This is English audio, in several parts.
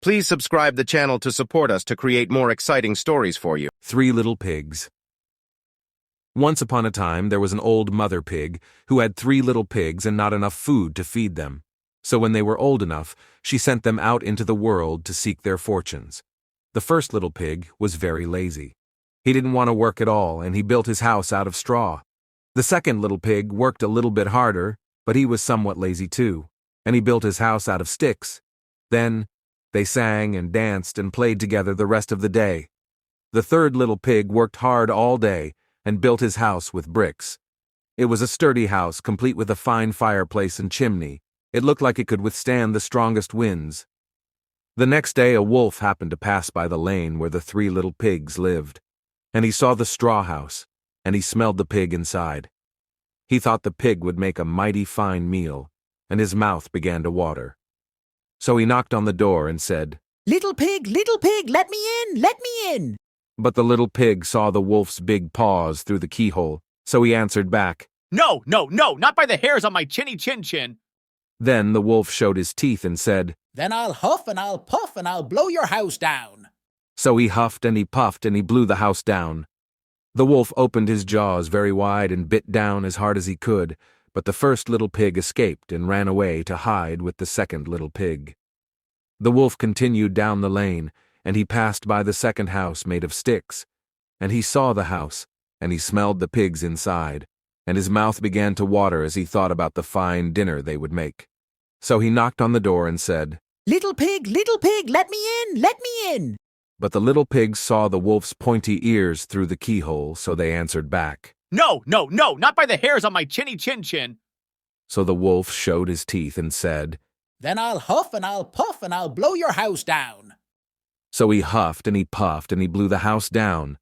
Please subscribe the channel to support us to create more exciting stories for you. Three Little Pigs. Once upon a time, there was an old mother pig who had 3 little pigs and not enough food to feed them. So when they were old enough, she sent them out into the world to seek their fortunes. The first little pig was very lazy. He didn't want to work at all, and he built his house out of straw. The second little pig worked a little bit harder, but he was somewhat lazy too, and he built his house out of sticks. Then, they sang and danced and played together the rest of the day. The third little pig worked hard all day and built his house with bricks. It was a sturdy house, complete with a fine fireplace and chimney. It looked like it could withstand the strongest winds. The next day a wolf happened to pass by the lane where the 3 little pigs lived, and he saw the straw house, and he smelled the pig inside. He thought the pig would make a mighty fine meal, and his mouth began to water. So he knocked on the door and said, Little pig, let me in, let me in." But the little pig saw the wolf's big paws through the keyhole, so he answered back, No, not by the hairs on my chinny chin. Then the wolf showed his teeth and said, "Then I'll huff and I'll puff and I'll blow your house down." So he huffed and he puffed and he blew the house down. The wolf opened his jaws very wide and bit down as hard as he could, but the first little pig escaped and ran away to hide with the second little pig. The wolf continued down the lane, and he passed by the second house made of sticks, and he saw the house, and he smelled the pigs inside, and his mouth began to water as he thought about the fine dinner they would make. So he knocked on the door and said, Little pig, let me in, let me in." But the little pigs saw the wolf's pointy ears through the keyhole, so they answered back, No, not by the hairs on my chinny chin. So the wolf showed his teeth and said, "Then I'll huff and I'll puff and I'll blow your house down." So he huffed and he puffed and he blew the house down.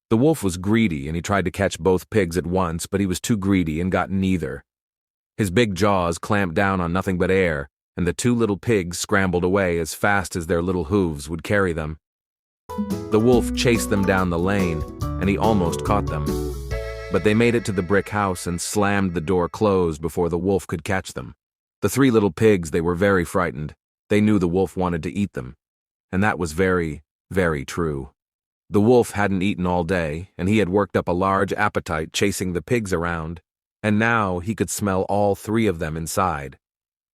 The wolf was greedy and he tried to catch both pigs at once, but he was too greedy and got neither. His big jaws clamped down on nothing but air, and the 2 little pigs scrambled away as fast as their little hooves would carry them. The wolf chased them down the lane, and he almost caught them. But they made it to the brick house and slammed the door closed before the wolf could catch them. The 3 little pigs, they were very frightened. They knew the wolf wanted to eat them. And that was very, very true. The wolf hadn't eaten all day, and he had worked up a large appetite chasing the pigs around, and now he could smell all 3 of them inside.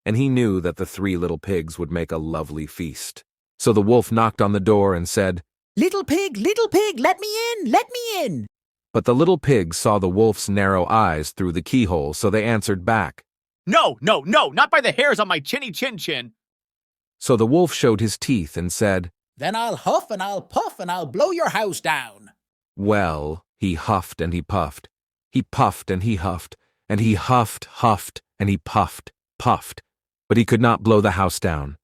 And he knew that the 3 little pigs would make a lovely feast. So the wolf knocked on the door and said, Little pig, let me in, let me in." But the little pigs saw the wolf's narrow eyes through the keyhole, so they answered back, No, not by the hairs on my chinny chin. So the wolf showed his teeth and said, "Then I'll huff and I'll puff and I'll blow your house down." Well, he huffed and he puffed. He puffed and he huffed, and he huffed, and he puffed, but he could not blow the house down.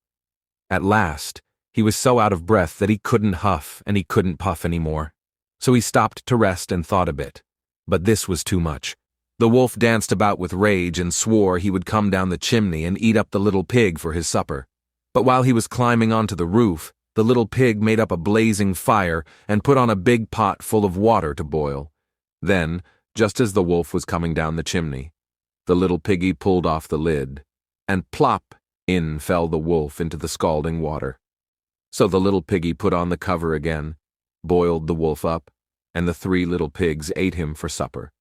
At last, he was so out of breath that he couldn't huff and he couldn't puff anymore. So he stopped to rest and thought a bit. But this was too much. The wolf danced about with rage and swore he would come down the chimney and eat up the little pig for his supper. But while he was climbing onto the roof, the little pig made up a blazing fire and put on a big pot full of water to boil. Then, just as the wolf was coming down the chimney, the little piggy pulled off the lid, and plop, in fell the wolf into the scalding water. So the little piggy put on the cover again, boiled the wolf up, and the 3 little pigs ate him for supper.